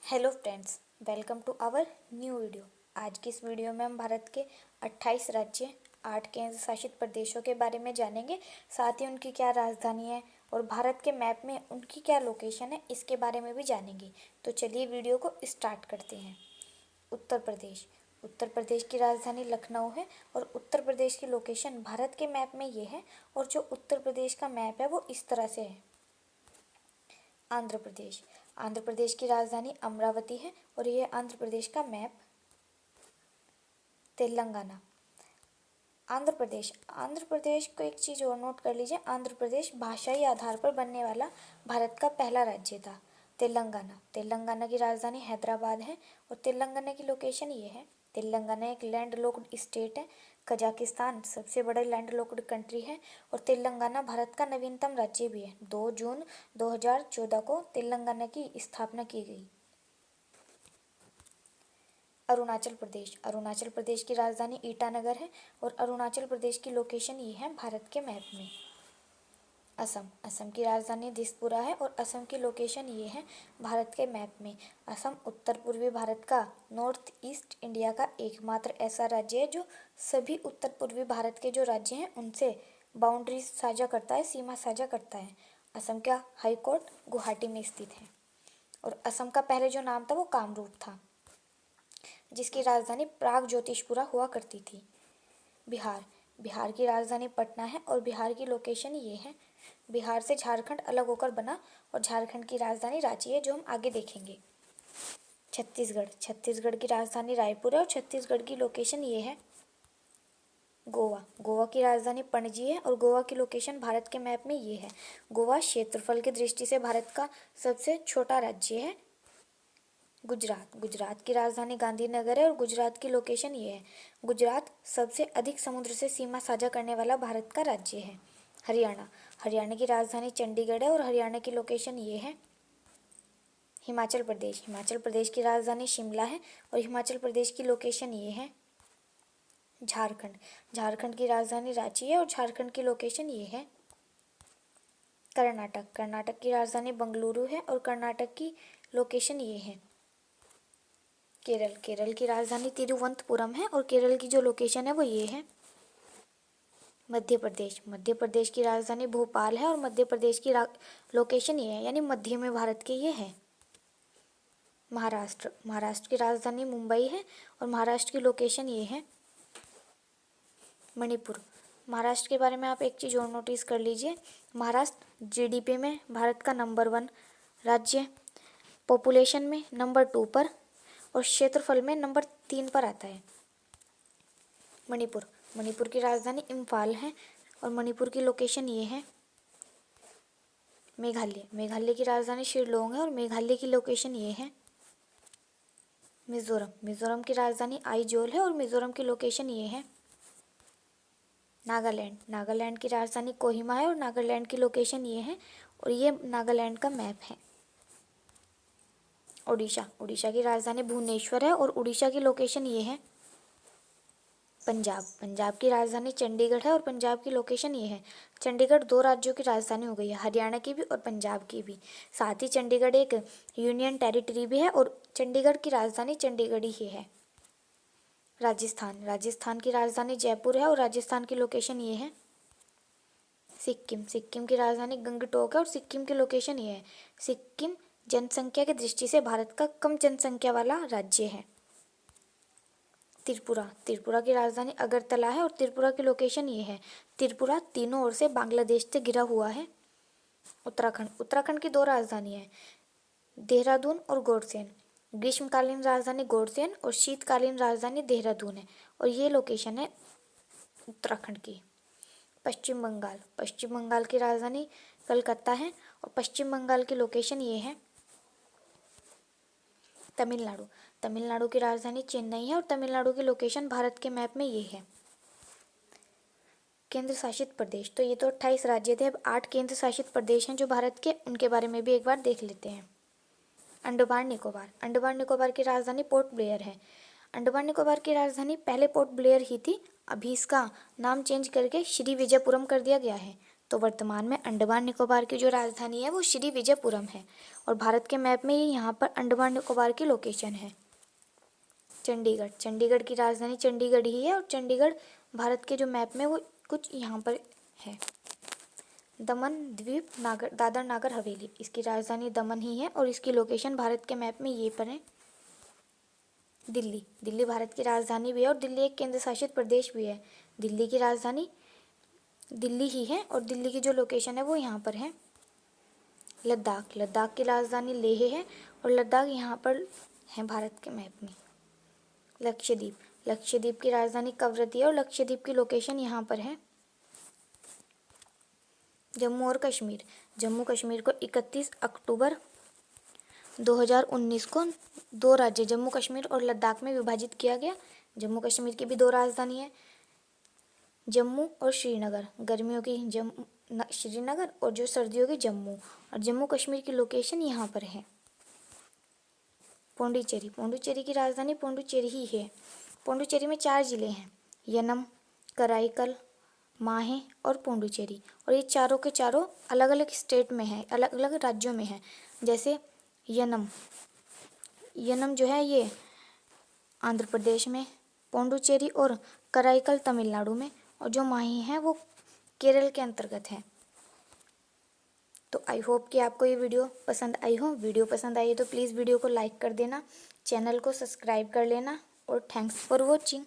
Hello friends, welcome to our new video. आज की इस वीडियो में हम भारत के 28 राज्य, 8 केंद्र शासित प्रदेशों के बारे में जानेंगे। साथ ही उनकी क्या राजधानी है और भारत के मैप में उनकी क्या लोकेशन है, इसके बारे में भी जानेंगे। तो चलिए वीडियो को स्टार्ट करते हैं। उत्तर प्रदेश। उत्तर प्रदेश की राजधानी लखनऊ है और उत्तर प्रदेश की लोकेशन भारत के मैप में ये है। और जो उत्तर प्रदेश का मैप है वो इस तरह से है। आंध्र प्रदेश। आंध्र प्रदेश की राजधानी अमरावती है और यह आंध्र प्रदेश का मैप। तेलंगाना। आंध्र प्रदेश को एक चीज़ और नोट कर लीजिए, आंध्र प्रदेश भाषाई आधार पर बनने वाला भारत का पहला राज्य था। तेलंगाना की राजधानी हैदराबाद है और तेलंगाना की लोकेशन ये है। तेलंगाना एक लैंडलॉक्ड स्टेट है। कजाकिस्तान सबसे बड़ा लैंडलॉक्ड कंट्री है और तेलंगाना भारत का नवीनतम राज्य भी है। 2 जून 2014 को तेलंगाना की स्थापना की गई। अरुणाचल प्रदेश की राजधानी ईटानगर है और अरुणाचल प्रदेश की लोकेशन ये है भारत के मैप में। असम की राजधानी दिसपुरा है और असम की लोकेशन ये है भारत के मैप में। असम उत्तर पूर्वी भारत का, नॉर्थ ईस्ट इंडिया का एकमात्र ऐसा राज्य है जो सभी उत्तर पूर्वी भारत के जो राज्य हैं उनसे बाउंड्री साझा करता है, सीमा साझा करता है। असम का हाई कोर्ट गुवाहाटी में स्थित है और असम का पहले जो नाम था वो कामरूप था, जिसकी राजधानी प्राग ज्योतिषपुरा हुआ करती थी। बिहार की राजधानी पटना है और बिहार की लोकेशन ये है। बिहार से झारखंड अलग होकर बना और झारखंड की राजधानी रांची है, जो हम आगे देखेंगे। छत्तीसगढ़ की राजधानी रायपुर है और छत्तीसगढ़ की लोकेशन ये है। गोवा की राजधानी पणजी है और गोवा की लोकेशन भारत के मैप में ये है। गोवा क्षेत्रफल की दृष्टि से भारत का सबसे छोटा राज्य है। गुजरात की राजधानी गांधीनगर है और गुजरात की लोकेशन ये है। गुजरात सबसे अधिक समुद्र से सीमा साझा करने वाला भारत का राज्य है। हरियाणा की राजधानी चंडीगढ़ है और हरियाणा की लोकेशन ये है। हिमाचल प्रदेश की राजधानी शिमला है और हिमाचल प्रदेश की लोकेशन ये है। झारखंड की राजधानी रांची है और झारखंड की लोकेशन ये है। कर्नाटक की राजधानी बंगलुरु है और कर्नाटक की लोकेशन ये है। केरल की राजधानी तिरुवनंतपुरम है और केरल की जो लोकेशन है वो ये है। मध्य प्रदेश की राजधानी भोपाल है और मध्य प्रदेश की लोकेशन ये है, यानी मध्य में भारत के ये है। महाराष्ट्र की राजधानी मुंबई है और महाराष्ट्र की लोकेशन ये है। महाराष्ट्र के बारे में आप एक चीज़ और नोटिस कर लीजिए, महाराष्ट्र जीडीपी में भारत का नंबर 1 राज्य, पॉपुलेशन में नंबर 2 पर और क्षेत्रफल में नंबर 3 पर आता है। मणिपुर की राजधानी इम्फाल है और मणिपुर की लोकेशन ये है। मेघालय की राजधानी शिलोंग है और मेघालय की लोकेशन ये है। मिजोरम की राजधानी आइजोल है और मिजोरम की लोकेशन ये है। नागालैंड की राजधानी कोहिमा है और नागालैंड की लोकेशन ये है और ये नागालैंड का मैप है। उड़ीसा की राजधानी भुवनेश्वर है और उड़ीसा की लोकेशन ये है। पंजाब की राजधानी चंडीगढ़ है और पंजाब की लोकेशन ये है। चंडीगढ़ 2 राज्यों की राजधानी हो गई है, हरियाणा की भी और पंजाब की भी। साथ ही चंडीगढ़ एक यूनियन टेरिटरी भी है और चंडीगढ़ की राजधानी चंडीगढ़ ही है। राजस्थान की राजधानी जयपुर है और राजस्थान की लोकेशन ये है। सिक्किम की राजधानी गंगटोक है और सिक्किम की लोकेशन ये है। सिक्किम जनसंख्या की दृष्टि से भारत का कम जनसंख्या वाला राज्य है। त्रिपुरा की राजधानी अगरतला है और त्रिपुरा की लोकेशन ये है। त्रिपुरा तीनों ओर से बांग्लादेश से घिरा हुआ है। उत्तराखंड की 2 राजधानियां हैं, देहरादून और गौरसेन। ग्रीष्मकालीन राजधानी गौरसेन और शीतकालीन राजधानी देहरादून है और ये लोकेशन है उत्तराखंड की। पश्चिम बंगाल की राजधानी कलकत्ता है और पश्चिम बंगाल की लोकेशन ये है। तमिलनाडु की राजधानी चेन्नई है और तमिलनाडु की लोकेशन भारत के मैप में ये है। केंद्र शासित प्रदेश, तो ये तो 28 राज्य थे, अब 8 केंद्र शासित प्रदेश हैं जो भारत के, उनके बारे में भी एक बार देख लेते हैं। अंडमान निकोबार की राजधानी पोर्ट ब्लेयर है। अंडमान निकोबार की राजधानी पहले पोर्ट ब्लेयर ही थी, अभी इसका नाम चेंज करके श्री विजयपुरम कर दिया गया है। तो वर्तमान में अंडमान निकोबार की जो राजधानी है वो श्री विजयपुरम है और भारत के मैप में ये यहाँ पर अंडमान निकोबार की लोकेशन है। चंडीगढ़, चंडीगढ़ की राजधानी चंडीगढ़ ही है और चंडीगढ़ भारत के जो मैप में वो कुछ यहाँ पर है। दमन द्वीप नागर दादर नागर हवेली, इसकी राजधानी दमन ही है और इसकी लोकेशन भारत के मैप में ये पर है। दिल्ली, दिल्ली भारत की राजधानी भी है और दिल्ली एक केंद्र शासित प्रदेश भी है। दिल्ली की राजधानी दिल्ली ही है और दिल्ली की जो लोकेशन है वो यहाँ पर है। लद्दाख, लद्दाख की राजधानी लेह है और लद्दाख यहाँ पर है भारत के मैप में। लक्षद्वीप, लक्षद्वीप की राजधानी कवरत्ती है और लक्षद्वीप की लोकेशन यहाँ पर है। जम्मू और कश्मीर, जम्मू कश्मीर को 31 अक्टूबर 2019 को दो राज्य जम्मू कश्मीर और लद्दाख में विभाजित किया गया। जम्मू कश्मीर की भी दो राजधानी है, जम्मू और श्रीनगर। गर्मियों की श्रीनगर और जो सर्दियों की जम्मू, और जम्मू कश्मीर की लोकेशन यहाँ पर है। पौंडीचेरी, पौंडीचेरी की राजधानी पौंडीचेरी ही है। पौंडीचेरी में 4 जिले हैं, यनम, कराईकल, माहे और पौंडीचेरी, और ये चारों के चारों अलग अलग स्टेट में हैं, अलग अलग राज्यों में हैं। जैसे यनम, यनम जो है ये आंध्र प्रदेश में, पौंडीचेरी और कराईकल तमिलनाडु में, और जो माही है वो केरल के अंतर्गत है। तो आई होप कि आपको ये वीडियो पसंद आई हो। वीडियो पसंद आई तो प्लीज़ वीडियो को लाइक कर देना, चैनल को सब्सक्राइब कर लेना और थैंक्स फॉर वॉचिंग।